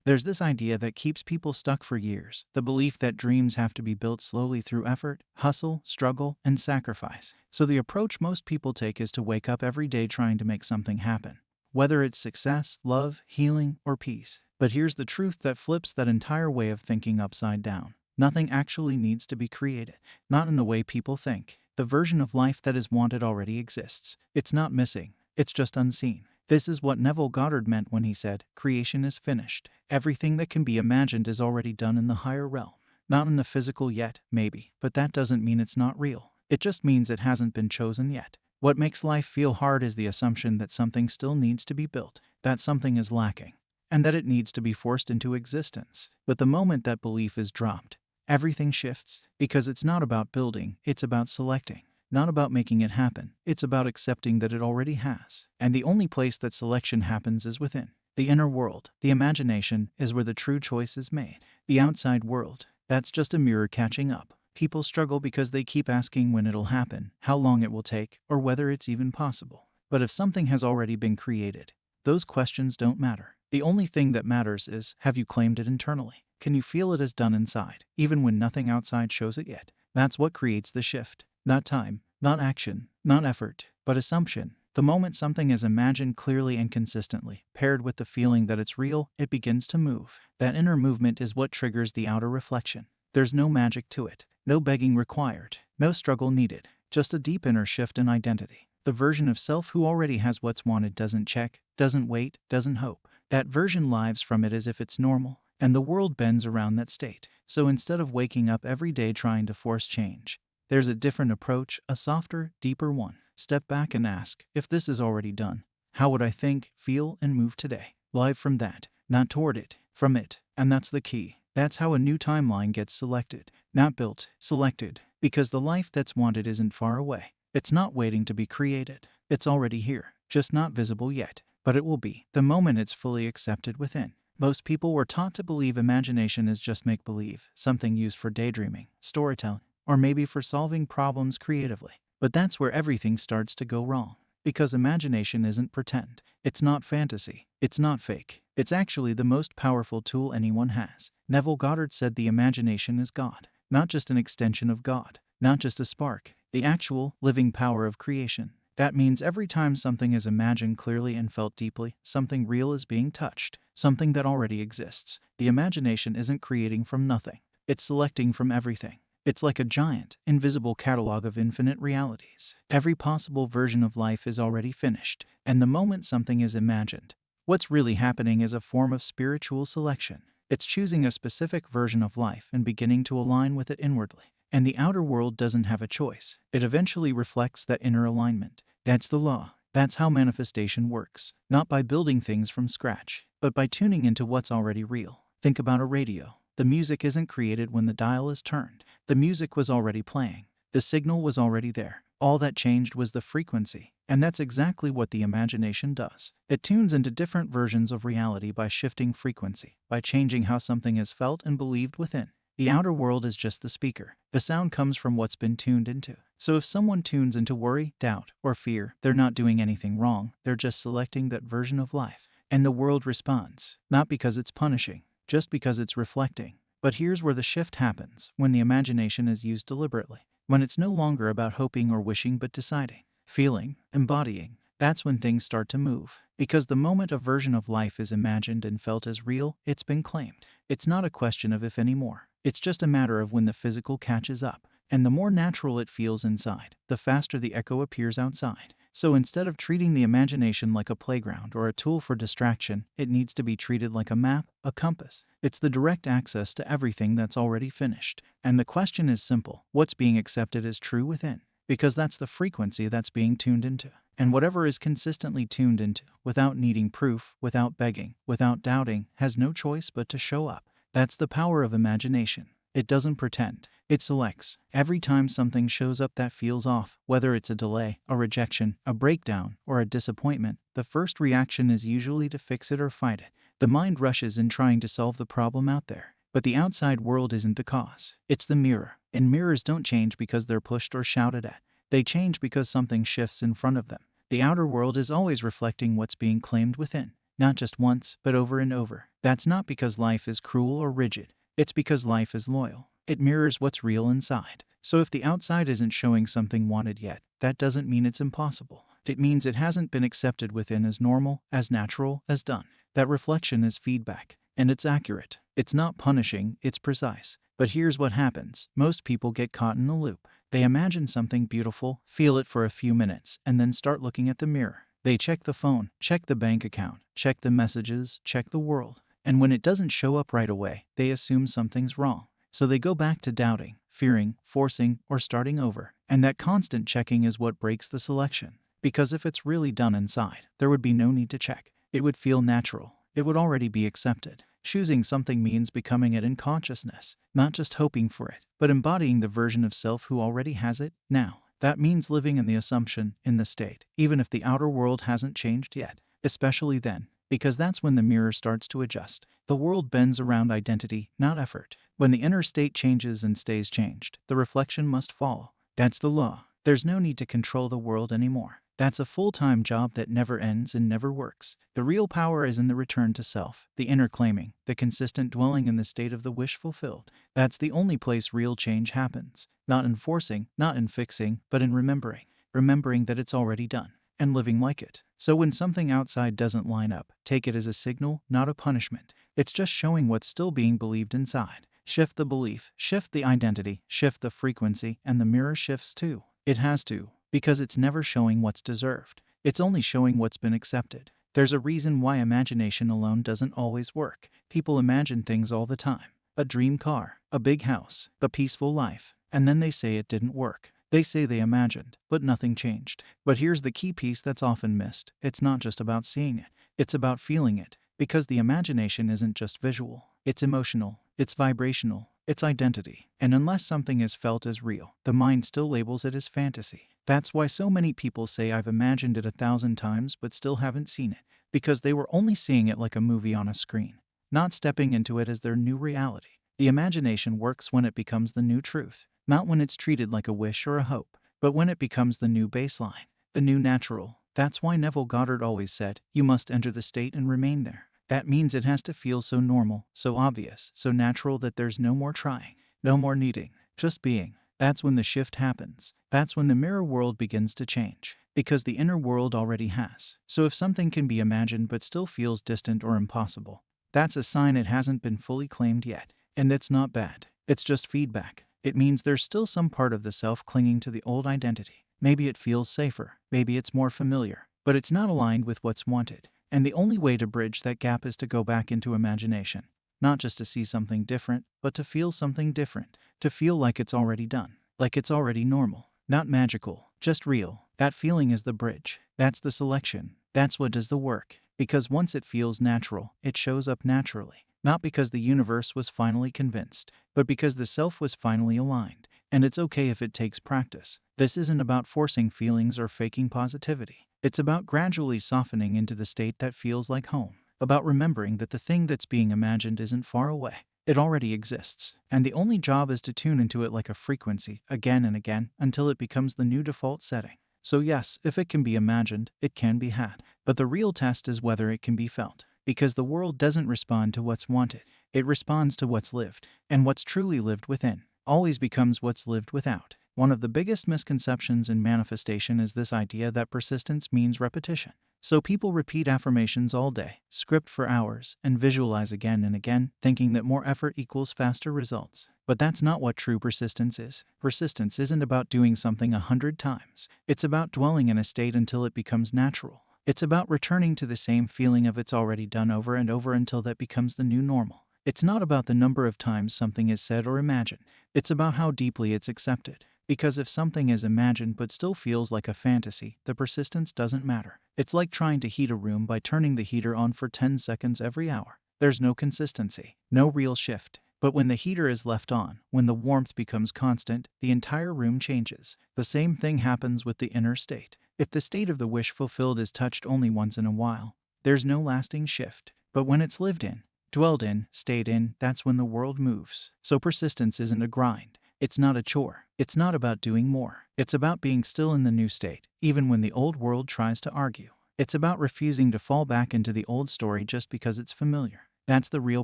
There's this idea that keeps people stuck for years, the belief that dreams have to be built slowly through effort, hustle, struggle, and sacrifice. So the approach most people take is to wake up every day trying to make something happen, whether it's success, love, healing, or peace. But here's the truth that flips that entire way of thinking upside down. Nothing actually needs to be created, not in the way people think. The version of life that is wanted already exists. It's not missing, it's just unseen. This is what Neville Goddard meant when he said, "Creation is finished." Everything that can be imagined is already done in the higher realm. Not in the physical yet, maybe, but that doesn't mean it's not real. It just means it hasn't been chosen yet. What makes life feel hard is the assumption that something still needs to be built, that something is lacking, and that it needs to be forced into existence. But the moment that belief is dropped, everything shifts, because it's not about building, it's about selecting. Not about making it happen, it's about accepting that it already has. And the only place that selection happens is within. The inner world, the imagination, is where the true choice is made. The outside world, that's just a mirror catching up. People struggle because they keep asking when it'll happen, how long it will take, or whether it's even possible. But if something has already been created, those questions don't matter. The only thing that matters is, have you claimed it internally? Can you feel it as done inside, even when nothing outside shows it yet? That's what creates the shift. Not time, not action, not effort, but assumption. The moment something is imagined clearly and consistently, paired with the feeling that it's real, it begins to move. That inner movement is what triggers the outer reflection. There's no magic to it, no begging required, no struggle needed, just a deep inner shift in identity. The version of self who already has what's wanted doesn't check, doesn't wait, doesn't hope. That version lives from it as if it's normal, and the world bends around that state. So instead of waking up every day trying to force change, there's a different approach, a softer, deeper one. Step back and ask, if this is already done, how would I think, feel, and move today? Live from that, not toward it, from it. And that's the key. That's how a new timeline gets selected. Not built, selected. Because the life that's wanted isn't far away. It's not waiting to be created. It's already here, just not visible yet. But it will be, the moment it's fully accepted within. Most people were taught to believe imagination is just make-believe, something used for daydreaming, storytelling, or maybe for solving problems creatively. But that's where everything starts to go wrong. Because imagination isn't pretend. It's not fantasy. It's not fake. It's actually the most powerful tool anyone has. Neville Goddard said the imagination is God. Not just an extension of God. Not just a spark. The actual, living power of creation. That means every time something is imagined clearly and felt deeply, something real is being touched. Something that already exists. The imagination isn't creating from nothing. It's selecting from everything. It's like a giant, invisible catalog of infinite realities. Every possible version of life is already finished. And the moment something is imagined, what's really happening is a form of spiritual selection. It's choosing a specific version of life and beginning to align with it inwardly. And the outer world doesn't have a choice. It eventually reflects that inner alignment. That's the law. That's how manifestation works. Not by building things from scratch, but by tuning into what's already real. Think about a radio. The music isn't created when the dial is turned. The music was already playing. The signal was already there. All that changed was the frequency. And that's exactly what the imagination does. It tunes into different versions of reality by shifting frequency, by changing how something is felt and believed within. The outer world is just the speaker. The sound comes from what's been tuned into. So if someone tunes into worry, doubt, or fear, they're not doing anything wrong. They're just selecting that version of life. And the world responds, not because it's punishing, just because it's reflecting. But here's where the shift happens, when the imagination is used deliberately. When it's no longer about hoping or wishing but deciding, feeling, embodying. That's when things start to move. Because the moment a version of life is imagined and felt as real, it's been claimed. It's not a question of if anymore. It's just a matter of when the physical catches up. And the more natural it feels inside, the faster the echo appears outside. So instead of treating the imagination like a playground or a tool for distraction, it needs to be treated like a map, a compass. It's the direct access to everything that's already finished. And the question is simple: what's being accepted as true within? Because that's the frequency that's being tuned into. And whatever is consistently tuned into, without needing proof, without begging, without doubting, has no choice but to show up. That's the power of imagination. It doesn't pretend. It selects. Every time something shows up that feels off, whether it's a delay, a rejection, a breakdown, or a disappointment, the first reaction is usually to fix it or fight it. The mind rushes in trying to solve the problem out there. But the outside world isn't the cause. It's the mirror. And mirrors don't change because they're pushed or shouted at. They change because something shifts in front of them. The outer world is always reflecting what's being claimed within. not just once, but over and over. That's not because life is cruel or rigid. It's because life is loyal. It mirrors what's real inside. So if the outside isn't showing something wanted yet, that doesn't mean it's impossible. It means it hasn't been accepted within as normal, as natural, as done. That reflection is feedback, and it's accurate. It's not punishing, it's precise. But here's what happens. Most people get caught in a loop. They imagine something beautiful, feel it for a few minutes, and then start looking at the mirror. They check the phone, check the bank account, check the messages, check the world. And when it doesn't show up right away, they assume something's wrong. So they go back to doubting, fearing, forcing, or starting over. And that constant checking is what breaks the selection. Because if it's really done inside, there would be no need to check. It would feel natural. It would already be accepted. Choosing something means becoming it in consciousness, not just hoping for it, but embodying the version of self who already has it now. That means living in the assumption, in the state, even if the outer world hasn't changed yet. Especially then, because that's when the mirror starts to adjust. The world bends around identity, not effort. When the inner state changes and stays changed, the reflection must follow. That's the law. There's no need to control the world anymore. That's a full-time job that never ends and never works. The real power is in the return to self, the inner claiming, the consistent dwelling in the state of the wish fulfilled. That's the only place real change happens. Not in forcing, not in fixing, but in remembering. Remembering that it's already done, and living like it. So when something outside doesn't line up, take it as a signal, not a punishment. It's just showing what's still being believed inside. Shift the belief, shift the identity, shift the frequency, and the mirror shifts too. It has to. Because it's never showing what's deserved. It's only showing what's been accepted. There's a reason why imagination alone doesn't always work. People imagine things all the time. A dream car, a big house, a peaceful life. And then they say it didn't work. They say they imagined, but nothing changed. But here's the key piece that's often missed. It's not just about seeing it. It's about feeling it. Because the imagination isn't just visual. It's emotional. It's vibrational. It's identity. And unless something is felt as real, the mind still labels it as fantasy. That's why so many people say I've imagined it 1,000 times but still haven't seen it. Because they were only seeing it like a movie on a screen, not stepping into it as their new reality. The imagination works when it becomes the new truth, not when it's treated like a wish or a hope, but when it becomes the new baseline, the new natural. That's why Neville Goddard always said, you must enter the state and remain there. That means it has to feel so normal, so obvious, so natural that there's no more trying, no more needing, just being. That's when the shift happens. That's when the mirror world begins to change. Because the inner world already has. So if something can be imagined but still feels distant or impossible, that's a sign it hasn't been fully claimed yet. And it's not bad. It's just feedback. It means there's still some part of the self clinging to the old identity. Maybe it feels safer. Maybe it's more familiar. But it's not aligned with what's wanted. And the only way to bridge that gap is to go back into imagination. Not just to see something different, but to feel something different. To feel like it's already done. Like it's already normal. Not magical, just real. That feeling is the bridge. That's the selection. That's what does the work. Because once it feels natural, it shows up naturally. Not because the universe was finally convinced, but because the self was finally aligned. And it's okay if it takes practice. This isn't about forcing feelings or faking positivity. It's about gradually softening into the state that feels like home. About remembering that the thing that's being imagined isn't far away. It already exists. And the only job is to tune into it like a frequency, again and again, until it becomes the new default setting. So yes, if it can be imagined, it can be had. But the real test is whether it can be felt. Because the world doesn't respond to what's wanted. It responds to what's lived. And what's truly lived within always becomes what's lived without. One of the biggest misconceptions in manifestation is this idea that persistence means repetition. So people repeat affirmations all day, script for hours, and visualize again and again, thinking that more effort equals faster results. But that's not what true persistence is. Persistence isn't about doing something 100 times. It's about dwelling in a state until it becomes natural. It's about returning to the same feeling of it's already done over and over until that becomes the new normal. It's not about the number of times something is said or imagined. It's about how deeply it's accepted. Because if something is imagined but still feels like a fantasy, the persistence doesn't matter. It's like trying to heat a room by turning the heater on for 10 seconds every hour. There's no consistency, no real shift. But when the heater is left on, when the warmth becomes constant, the entire room changes. The same thing happens with the inner state. If the state of the wish fulfilled is touched only once in a while, there's no lasting shift. But when it's lived in, dwelled in, stayed in, that's when the world moves. So persistence isn't a grind. It's not a chore. It's not about doing more. It's about being still in the new state, even when the old world tries to argue. It's about refusing to fall back into the old story just because it's familiar. That's the real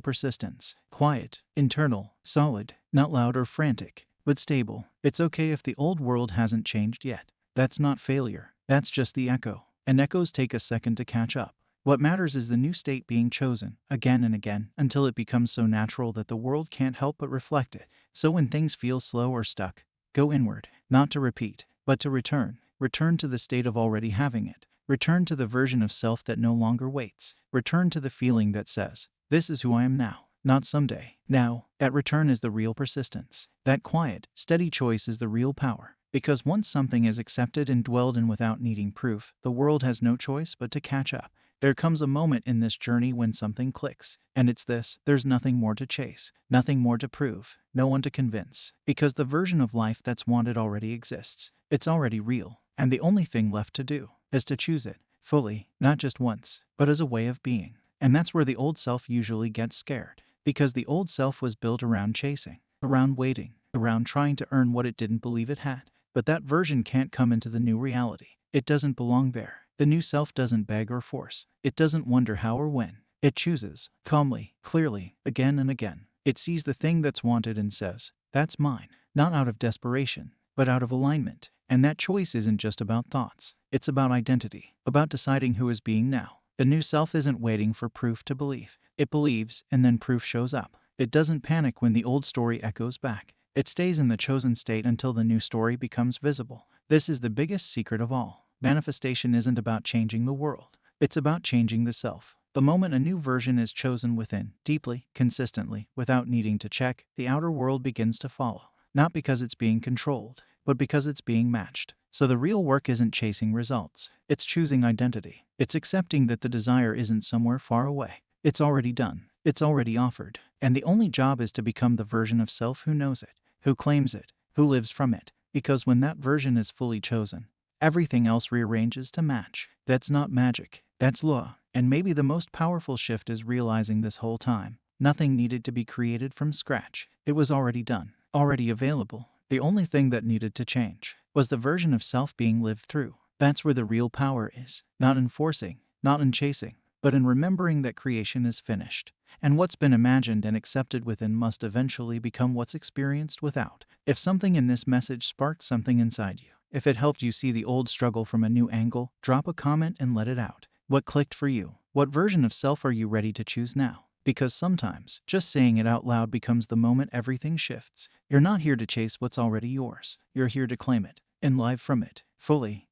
persistence. Quiet, internal, solid, not loud or frantic, but stable. It's okay if the old world hasn't changed yet. That's not failure. That's just the echo. And echoes take a second to catch up. What matters is the new state being chosen, again and again, until it becomes so natural that the world can't help but reflect it. So when things feel slow or stuck, go inward, not to repeat, but to return. Return to the state of already having it. Return to the version of self that no longer waits. Return to the feeling that says, this is who I am now, not someday. Now, that return is the real persistence. That quiet, steady choice is the real power. Because once something is accepted and dwelled in without needing proof, the world has no choice but to catch up. There comes a moment in this journey when something clicks. And it's this: there's nothing more to chase, nothing more to prove, no one to convince. Because the version of life that's wanted already exists. It's already real. And the only thing left to do is to choose it, fully, not just once, but as a way of being. And that's where the old self usually gets scared. Because the old self was built around chasing, around waiting, around trying to earn what it didn't believe it had. But that version can't come into the new reality. It doesn't belong there. The new self doesn't beg or force. It doesn't wonder how or when. It chooses, calmly, clearly, again and again. It sees the thing that's wanted and says, that's mine. Not out of desperation, but out of alignment. And that choice isn't just about thoughts. It's about identity, about deciding who is being now. The new self isn't waiting for proof to believe. It believes, and then proof shows up. It doesn't panic when the old story echoes back. It stays in the chosen state until the new story becomes visible. This is the biggest secret of all. Manifestation isn't about changing the world. It's about changing the self. The moment a new version is chosen within, deeply, consistently, without needing to check, the outer world begins to follow. Not because it's being controlled, but because it's being matched. So the real work isn't chasing results. It's choosing identity. It's accepting that the desire isn't somewhere far away. It's already done. It's already offered. And the only job is to become the version of self who knows it, who claims it, who lives from it. Because when that version is fully chosen, everything else rearranges to match. That's not magic. That's law. And maybe the most powerful shift is realizing this whole time, nothing needed to be created from scratch. It was already done, already available. The only thing that needed to change was the version of self being lived through. That's where the real power is. Not in forcing, not in chasing, but in remembering that creation is finished. And what's been imagined and accepted within must eventually become what's experienced without. If something in this message sparked something inside you, if it helped you see the old struggle from a new angle, drop a comment and let it out. What clicked for you? What version of self are you ready to choose now? Because sometimes, just saying it out loud becomes the moment everything shifts. You're not here to chase what's already yours. You're here to claim it, and live from it, fully.